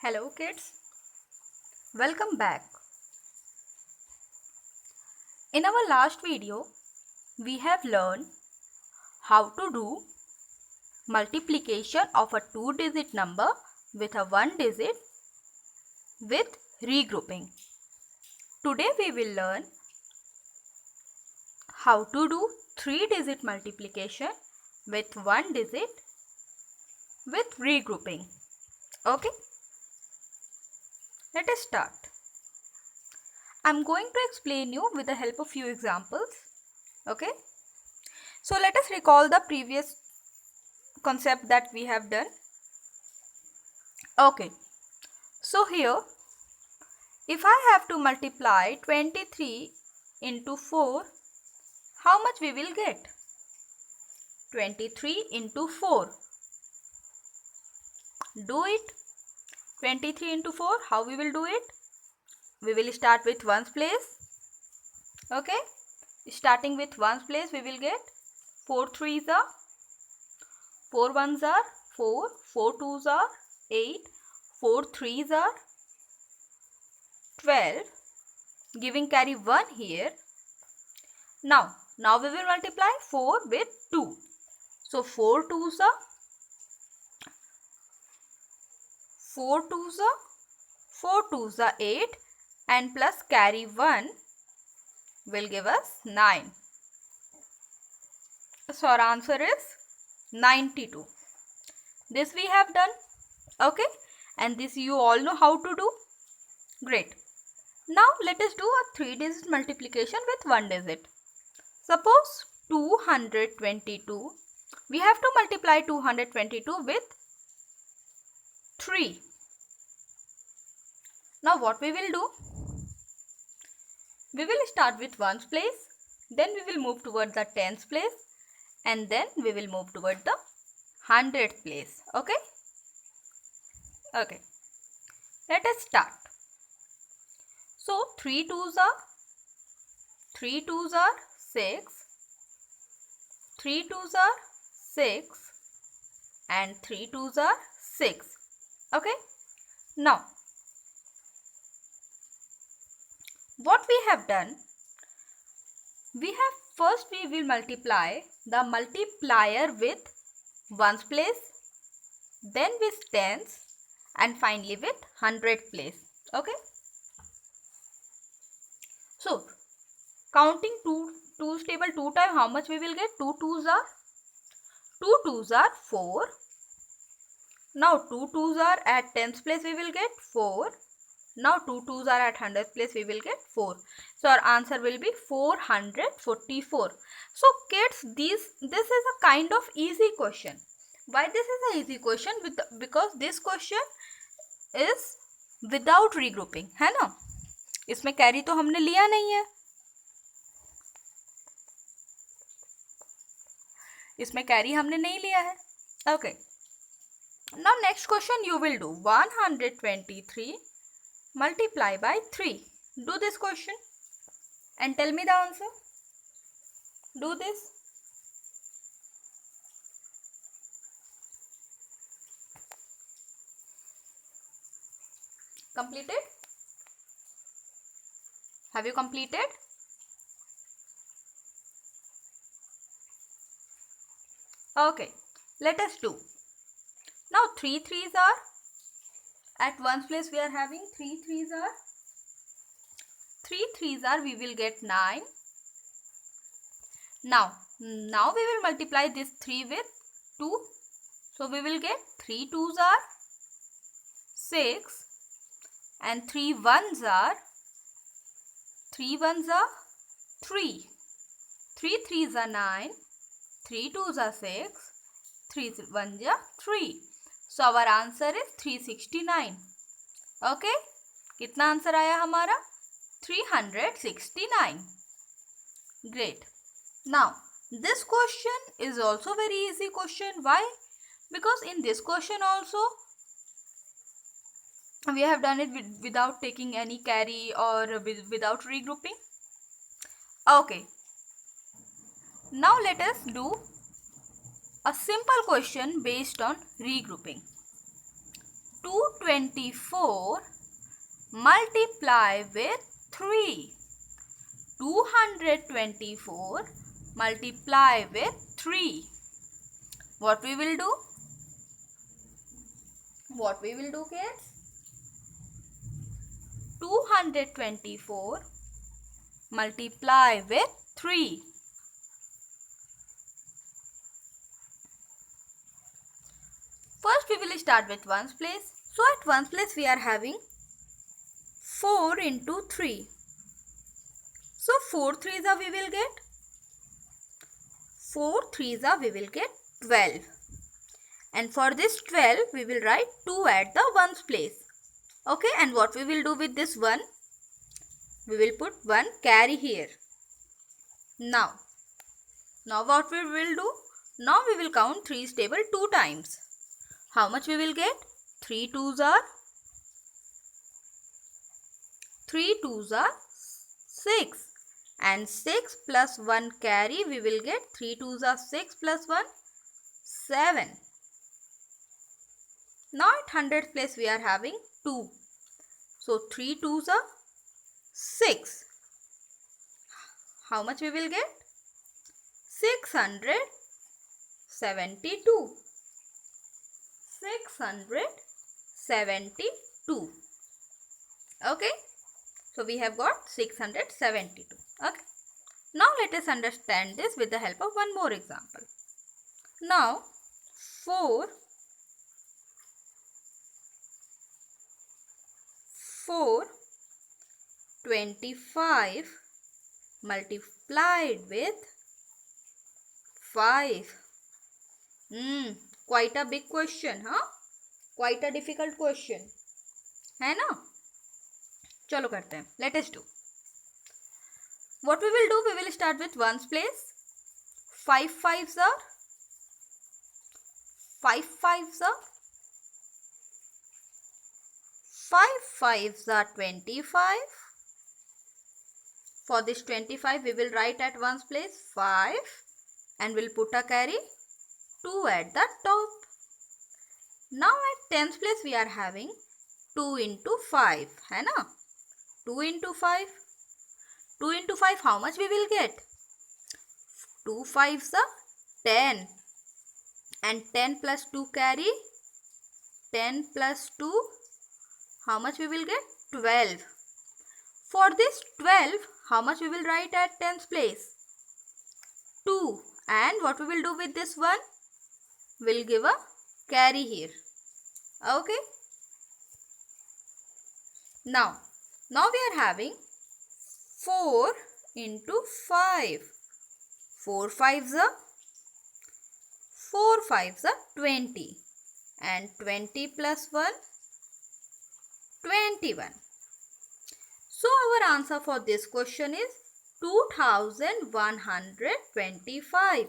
Hello kids, welcome back. In our last video, we have learned how to do multiplication of a 2-digit number with a 1 digit with regrouping. Today we will learn how to do 3-digit multiplication with 1 digit with regrouping. Okay, let us start. I'm going to explain you with the help of few examples. Okay, so let us recall the previous concept that we have done. Okay, so here if I have to multiply 23 into 4, how much we will get? 23 into 4. Do it. 23 into 4, how we will do it? We will start with ones place. Okay, starting with ones place we will get 4 threes are 4 ones are 4, 4 twos are 8, 4 threes are 12, giving carry 1 here. Now we will multiply 4 with 2. So 4 twos are 4 twos are 4 twos are 8 and plus carry 1 will give us 9. So our answer is 92. This we have done. Okay, and this you all know how to do. Great. Now let us do a 3-digit multiplication with 1 digit. Suppose 222. We have to multiply 222 with 3. Now what we will do? We will start with ones place, then we will move toward the tens place, and then we will move toward the hundredth place. Okay? Okay. Let us start. So 3 twos are 6, 3 twos are 6 and 3 twos are 6. Okay? Now what we have done, we will multiply the multiplier with ones place, then with tens, and finally with hundredth place. Okay, so counting twos table 2 times, how much we will get? 2 twos are 4. Now 2 twos are at tens place, we will get 4. Now 2 twos are at hundredth place, we will get 4. So our answer will be 444. So kids, this is a kind of easy question. Why this is an easy question? Because this question is without regrouping, है ना? इसमें carry तो हमने लिया नहीं है. इसमें carry हमने नहीं लिया है. Okay. Now next question you will do 123 multiply by 3. Do this question and tell me the answer. Do this. Completed? Have you completed? Okay, let us do. Now 3 threes are at ones place, we are having 3 threes are we will get 9. Now we will multiply this 3 with 2. So we will get 3 twos are 6 and 3 ones are 3. 3 threes are 9, 3 twos are 6, 3 ones are 3. So our answer is 369. Okay, कितना answer आया हमारा? 369. Great. Now this question is also very easy question. Why? Because in this question also we have done it without taking any carry or without regrouping. Okay, now let us do a simple question based on regrouping. 224 multiply with 3. 224 multiply with 3. What we will do? What we will do, kids? 224 multiply with 3. First we will start with ones place. So at ones place we are having 4 into 3. So 4 threes we will get 4 threes we will get 12. And for this 12 we will write 2 at the ones place. Okay, and what we will do with this 1? We will put 1 carry here. Now what we will do? Now we will count 3's table 2 times. How much we will get? 3 twos are 6. And 6 plus 1 carry we will get 3 twos are 6 plus 1 7. Now at 100th place we are having 2. So 3 twos are 6. How much we will get? 672. 672. Okay. So we have got 672. Okay. Now let us understand this with the help of one more example. Now 425 multiplied with 5. Quite a big question, huh? Quite a difficult question. है ना? चलो करते हैं. Let us do. What we will do? We will start with ones place. 5 5s are 5 5s are 25. For this 25 we will write at ones place 5 and we'll put a carry 2 at the top. Now at tens place we are having 2 into 5, है ना? 2 into 5. 2 into 5 how much we will get? 2 5s are 10. And 10 plus 2 carry 10 plus 2 how much we will get? 12. For this 12 how much we will write at tens place? 2. And what we will do with this one? We'll give a carry here. Okay. Now we are having 4 into 5. 4 5s are 20. And 20 plus 1, 21. So our answer for this question is 2125.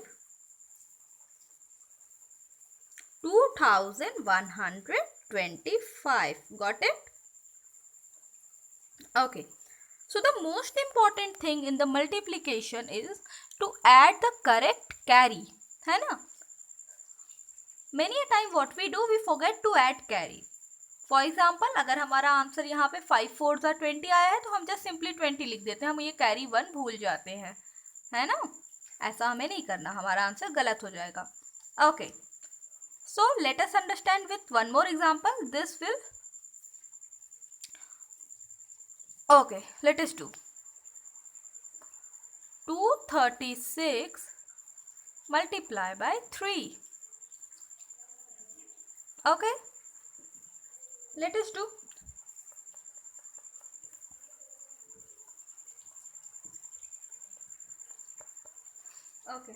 2125. Got it? Okay. So the most important thing in the multiplication is to add the correct carry. है ना? Many a time what we do, we forget to add carry. For example, अगर हमारा answer यहाँ पे 5 4s are 20 आया है तो हम just simply 20 लिख देते हैं. हम ये carry 1 भूल जाते हैं. है ना? ऐसा हमें नहीं करना. हमारा आंसर गलत हो जाएगा. Okay. So let us understand with one more example. This will. Okay. Let us do. 236 multiply by 3. Okay. Let us do. Okay.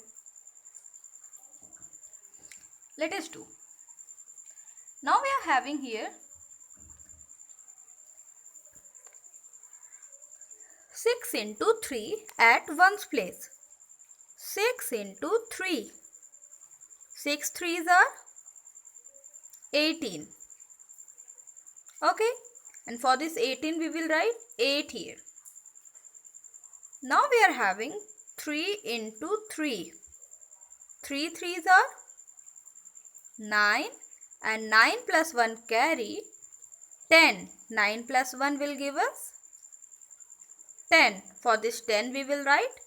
Let us do. Now we are having here 6 into 3 at ones place. 6 into 3. 6 3s are 18. Okay. And for this 18 we will write 8 here. Now we are having 3 into 3. 3 3s are 9 and 9 plus 1 carry 10. 9 plus 1 will give us 10. For this 10 we will write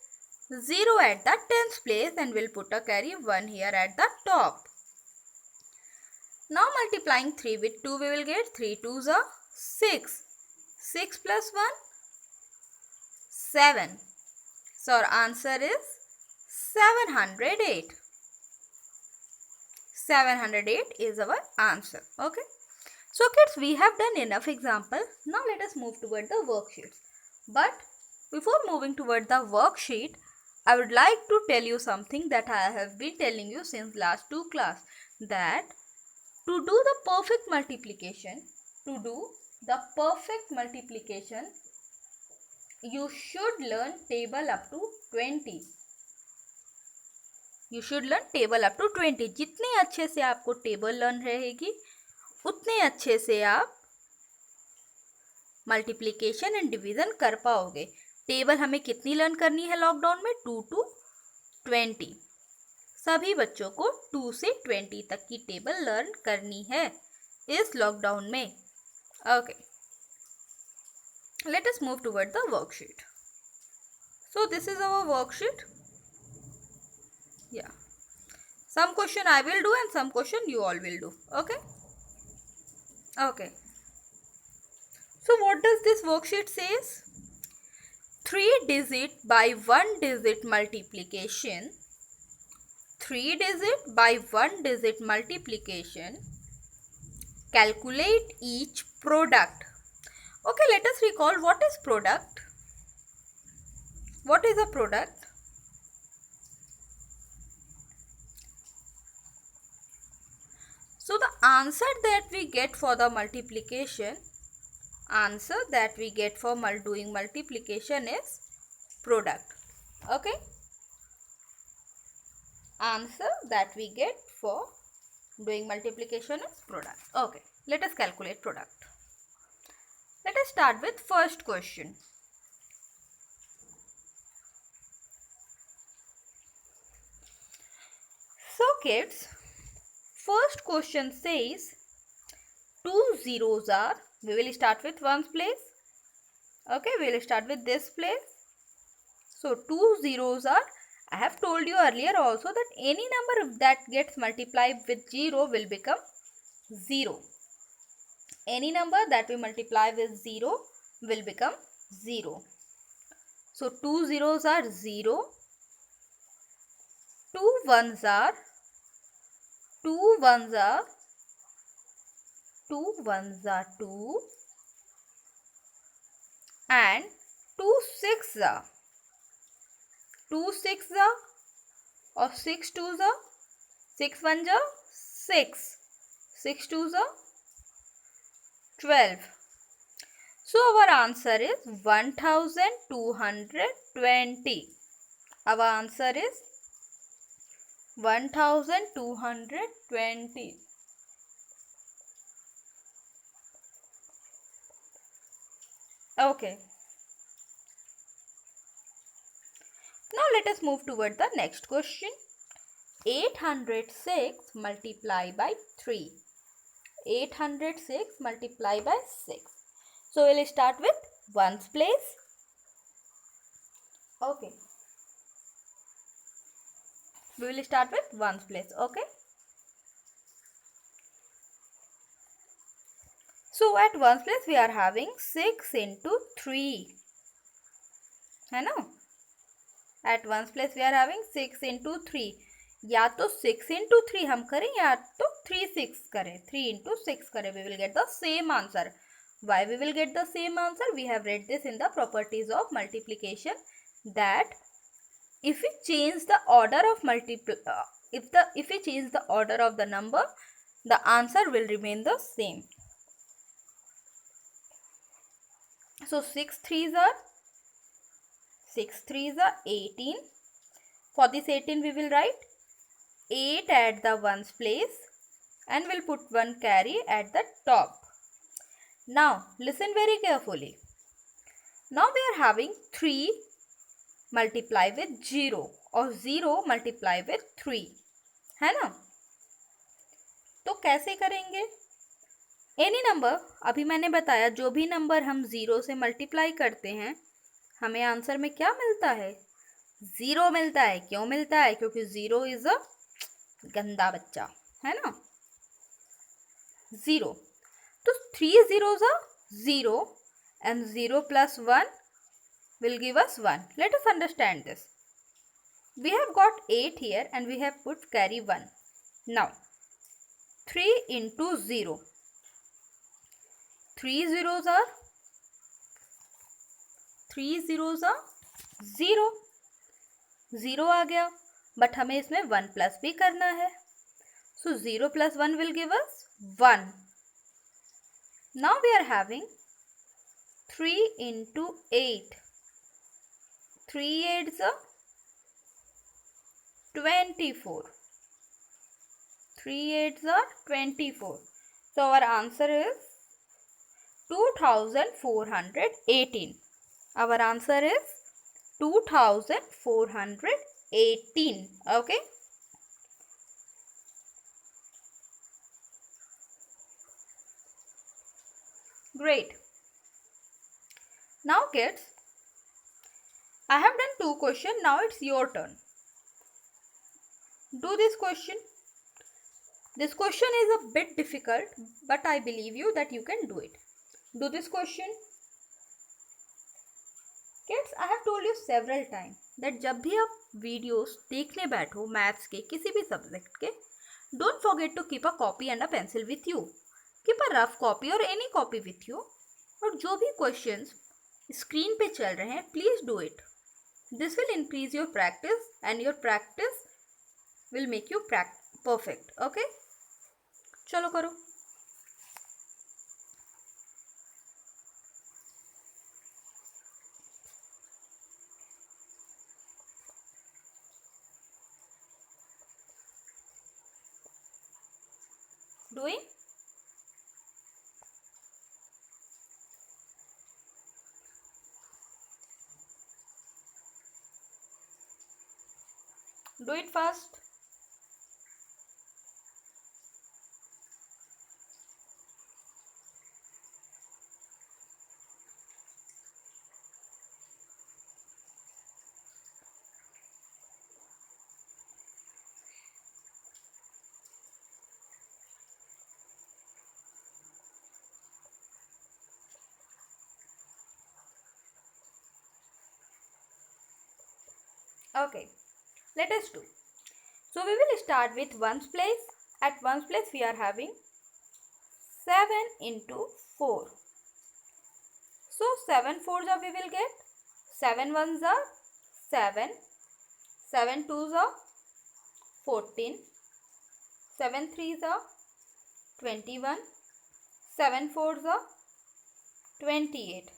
0 at the tens place and we'll put a carry 1 here at the top. Now multiplying 3 with 2 we will get 3 2s are 6. 6 plus 1 7. So our answer is 708. 708 is our answer. Okay. So kids, we have done enough example. Now let us move toward the worksheets. But before moving toward the worksheet, I would like to tell you something that I have been telling you since last 2 class, that to do the perfect multiplication, you should learn table up to 20. You should learn table up to 20. जितने अच्छे से आपको table learn रहेगी उतने अच्छे से आप multiplication and division कर पाओगे. टेबल हमें कितनी लर्न करनी है लॉकडाउन में? 2 to 20. सभी बच्चों को 2 से 20 तक की टेबल लर्न करनी है इस लॉकडाउन में. Okay, let us move toward the worksheet. So this is our worksheet. Yeah, some question I will do and some question you all will do. Okay. So what does this worksheet says? 3 digit by 1 digit multiplication. 3 digit by 1 digit multiplication. Calculate each product. Okay, let us recall what is product. What is a product? So the answer that we get for the multiplication, doing multiplication is product. Okay. Answer that we get for doing multiplication is product. Okay. Let us calculate product. Let us start with first question. So kids, first question says 2 zeros are, we will start with ones place. Okay, we will start with this place. So 2 zeros are, I have told you earlier also that any number that gets multiplied with 0 will become 0. Any number that we multiply with 0 will become 0. So 2 zeros are 0. 2 ones are 2 and 2 sixes are or 6 twos are 6 ones are 6, 6 twos are 12. So our answer is 1220. Our answer is 1220. Okay. Now let us move toward the next question. 806 multiply by 3. 806 multiply by 6. So we will start with ones place. Okay. We will start with ones place. Okay. So at ones place we are having 6 into 3. है ना? At ones place we are having 6 into 3. या तो 6 into 3 हम करें या तो 3 6 करें. 3 into 6 करें. We will get the same answer. Why we will get the same answer? We have read this in the properties of multiplication, that if we change the order of if we change the order of the number, the answer will remain the same. So 6 threes are 18. For this 18 we will write 8 at the ones place and we'll put one carry at the top. Now listen very carefully. Now we are having 3 multiply with 0 और 0 multiply with 3, है ना? तो कैसे करेंगे? Any number, अभी मैंने बताया जो भी नंबर हम 0 से मल्टीप्लाई करते हैं हमें आंसर में क्या मिलता है, 0 मिलता है। क्यों मिलता है? क्योंकि 0 इज अ गंदा बच्चा, है ना। 0, तो 3 zeros are 0 and 0 plus 1 will give us 1. Let us understand this. We have got 8 here and we have put carry 1. Now 3 into 0. 3 zeros are 0. 0 आ गया, बट हमें इसमें 1 प्लस भी करना है. So 0 plus 1 will give us 1. Now we are having 3 into 8. 3 8s are 24. 3 8s are 24. So our answer is 2418. Our answer is 2418. Okay. Great. Now kids, I have done 2 questions. Now it's your turn. Do this question. This question is a bit difficult, but I believe you that you can do it. Do this question. Kids, I have told you several times that जब भी आप videos देखने बैठो maths के किसी भी subject के, don't forget to keep a copy and a pencil with you. Keep a rough copy और एनी कॉपी विथ यू. और जो भी क्वेश्चंस स्क्रीन पे चल रहे हैं please do it. This will increase your practice and your practice will make you perfect. Okay, चलो करो. Doing? Do it fast. Okay, let us do. So we will start with ones place. At ones place we are having 7 into 4. So 7 fours are we will get 7 ones are 7, 7 twos are 14, 7 threes are 21, 7 fours are 28.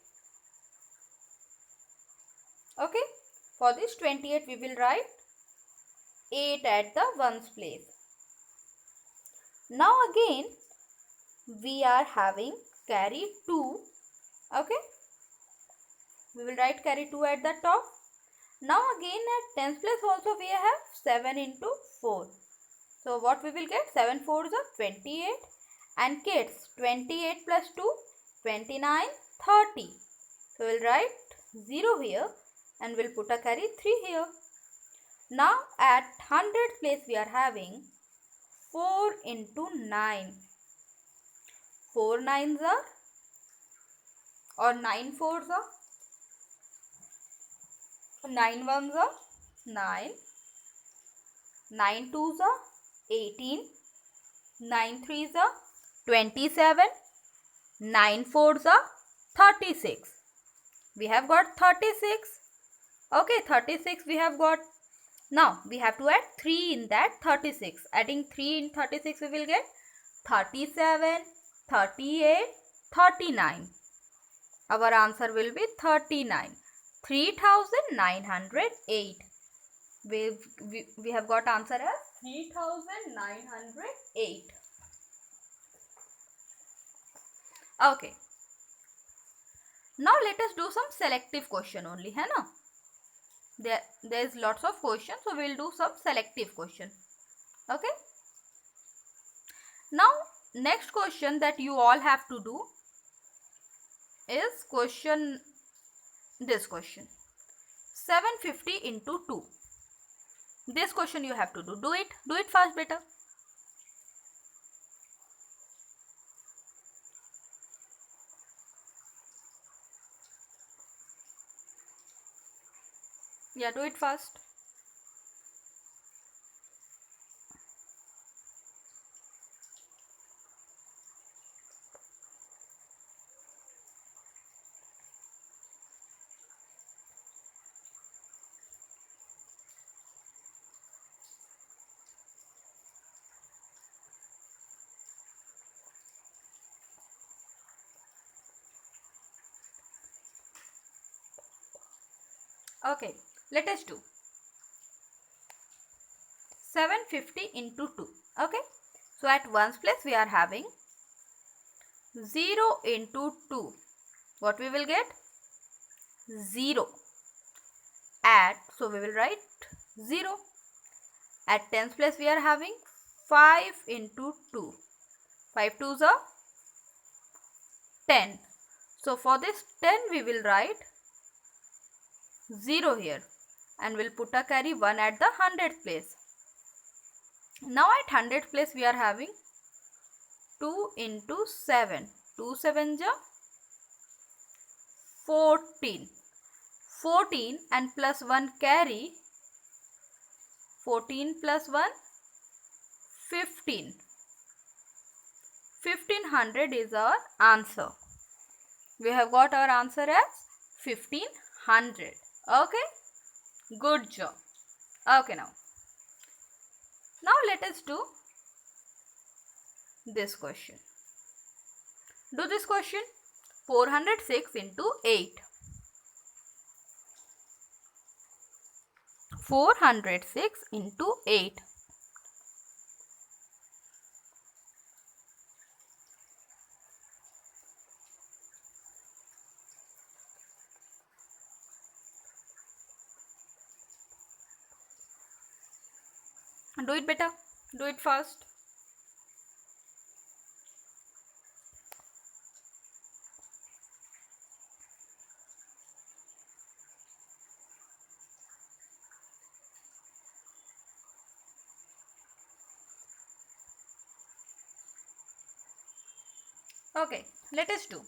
Okay, for this 28 we will write 8 at the ones place. Now again we are having carry 2. Okay, we will write carry 2 at the top. Now again at tens place also we have 7 into 4. So what we will get? 7 fours are 28. And kids, 28 plus 2, 29, 30. So we will write 0 here and we'll put a carry 3 here. Now at hundredth place we are having 4 into 9. 4 nines are, or 9 fours are, 9 ones are 9, 9 twos are 18, 9 threes are 27, 9 fours are 36. We have got 36. Okay, 36 we have got. Now we have to add 3 in that 36. Adding 3 in 36 we will get 37, 38, 39. Our answer will be 39. 3908. We have got answer as 3908. Okay. Now let us do some selective question only, है ना? There is lots of questions, so we will do some selective question. Okay. Now next question that you all have to do is this question 750 into 2. This question you have to do. Do it fast, beta. Yeah, do it fast. Okay, let us do 750 into 2. Okay, so at ones place we are having 0 into 2. What we will get? 0. So we will write 0. At tens place we are having 5 into 2. 5 twos are 10. So for this 10 we will write 0 here and we'll put a carry 1 at the 100th place. Now at 100th place we are having 2 into 7. 2 7 ja 14. 14 and plus 1 carry. 14 plus 1 15. 1500 is our answer. We have got our answer as 1500. Okay, good job. Okay, now let us do this question. Do this question. 406 into 8. 406 into 8. Do it better. Do it fast. Okay, let us do.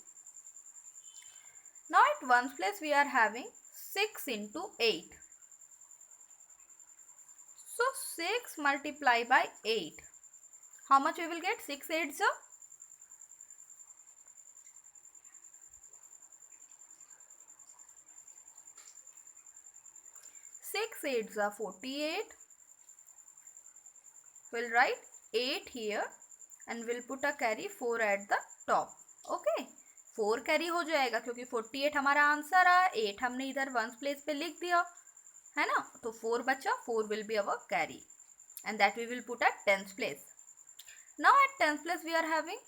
Now at ones place we are having 6 into 8. So 6 multiplied by 8. How much we will get? 6 8s are 6 8s are 48. We'll write 8 here and we'll put a carry 4 at the top. Okay, 4 carry हो जाएगा क्योंकि 48 हमारा answer आया, 8 हमने इधर ones place पे लिख दिया है ना, तो 4 बचा. 4 will be our carry and that we will put at tens place. Now at tens place we are having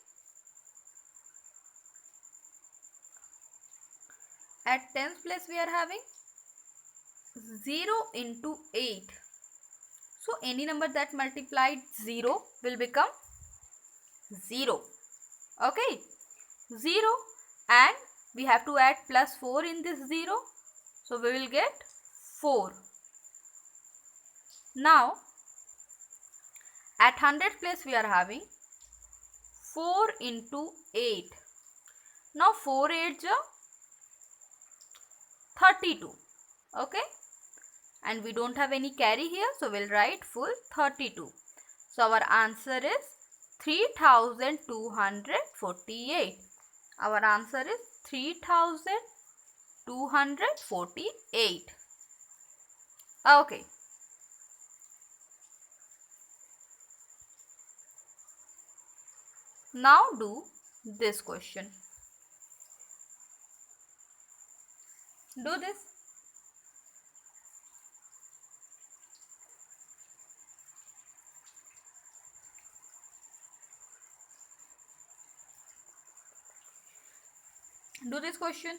0 into 8. So any number that multiplied 0 will become 0. Okay, 0 and we have to add plus 4 in this 0. So we will get 4. Now at 100th place we are having 4 into 8. Now 4 8 ja 32. Okay, and we don't have any carry here, so we'll write full 32. So our answer is 3248. Our answer is 3248. Okay. Now do this question. Do this. Do this question.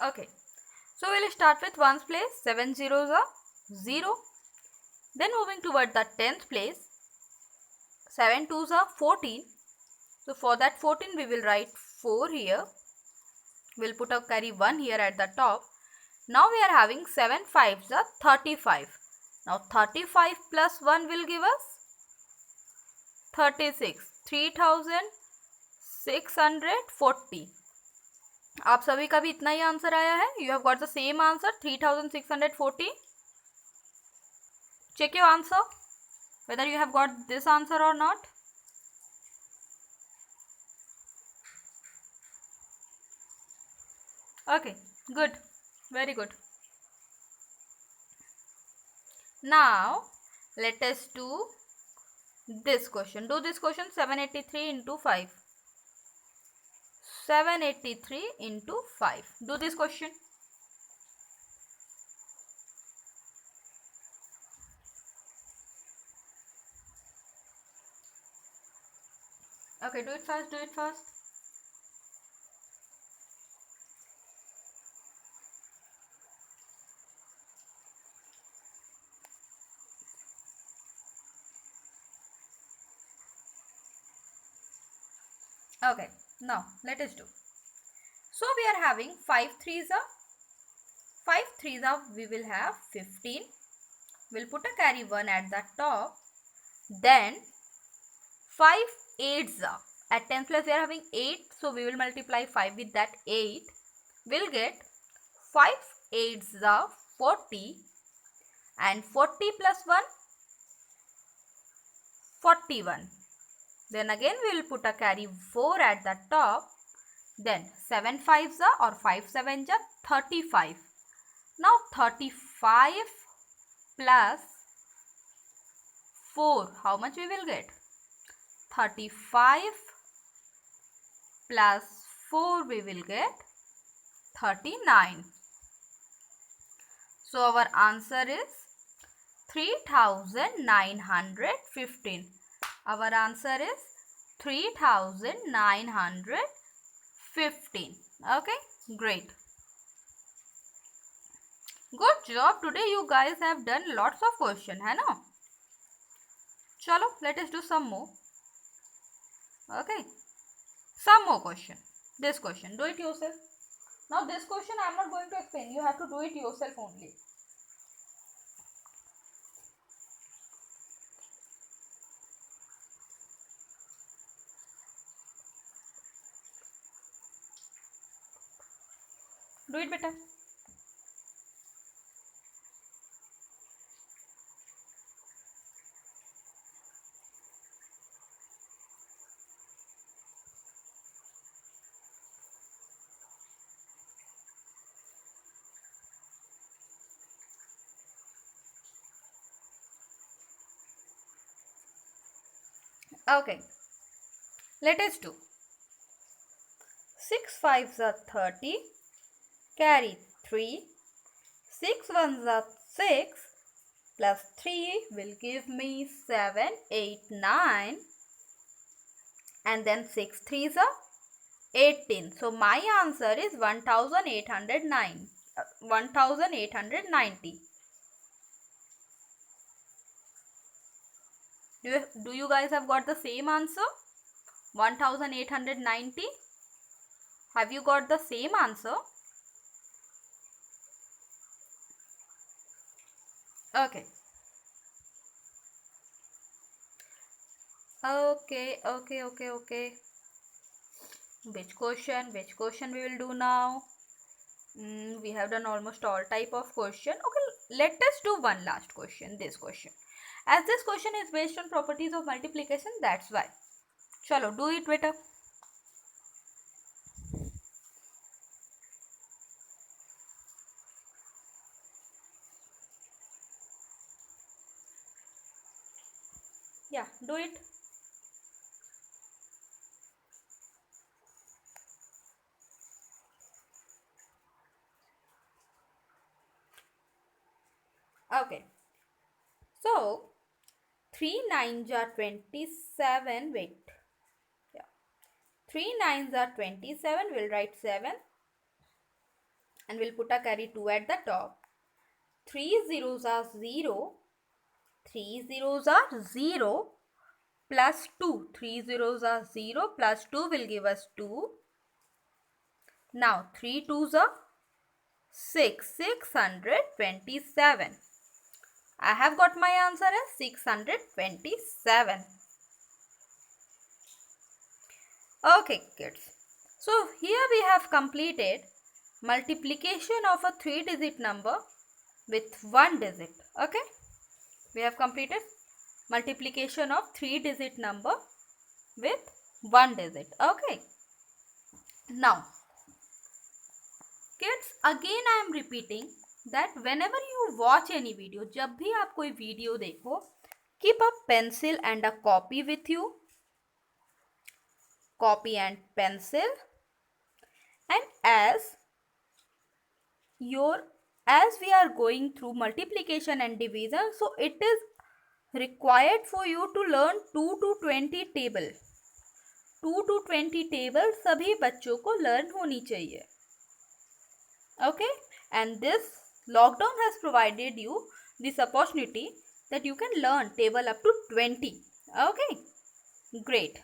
Okay, so we'll start with ones place. 7 zeros are 0. Then moving toward the tens place, 7 twos are 14. So for that 14 we will write 4 here. We'll put a carry 1 here at the top. Now we are having 7 fives are 35. Now 35 plus 1 will give us 36. 3640. आप सभी का भी इतना ही answer आया है. You have got the same answer, 3640. Check your answer whether you have got this answer or not. Okay, good, very good. Now let us do this question. Do this question. 783 into 5. 783 into 5. Do this question. Okay, do it fast, do it fast. Okay, now let us do. So we are having 5 threes are, 5 threes are, we will have 15. We'll put a carry 1 at the top. Then 5 eights are, at 10 plus we are having 8. So we will multiply 5 with that 8. We'll get 5 eights are 40. And 40 plus 1, 41. Then again we will put a carry 4 at the top. Then 7 fives are, or 5 sevens are 35. Now 35 plus 4, how much we will get? 35 plus 4 we will get 39. So our answer is 3915. Our answer is 3915. Okay, great. Good job. Today you guys have done lots of questions, है ना? Chalo, let us do some more. Okay, some more question. This question, do it yourself. Now this question I am not going to explain. You have to do it yourself only. Do it better. Okay, let us do. 6 fives are 30, carry 3, 6 ones are 6, plus 3 will give me 7, 8, 9, and then 6 threes are 18. So my answer is 1809, 1890. Do you guys have got the same answer? 1890? Have you got the same answer? Okay. Okay. Which question we will do now? We have done almost all type of question. Okay, let us do one last question. This question. As this question is based on properties of multiplication, that's why. Chalo, do it better. Yeah, do it. Okay. So, 3 nines are 27. Wait. Yeah. 3 nines are 27. We'll write 7. and we'll put a carry 2 at the top. 3 zeros are 0. 3 zeros are 0 plus 2. 3 zeros are 0 plus 2 will give us 2. Now 3 twos are 6. 627. I have got my answer as 627. Okay kids. So here we have completed multiplication of a 3-digit number with 1 digit. Okay. We have completed multiplication of 3-digit number with 1 digit. Okay. Now kids, again I am repeating that whenever you watch any video, जब भी आप कोई video देखो, keep a pencil and a copy with you. Copy and pencil. And as we are going through multiplication and division, so it is required for you to learn 2 to 20 table. 2 to 20 table सभी बच्चों को learn होनी चाहिए. Okay, and this lockdown has provided you this opportunity that you can learn table up to 20. Okay, great.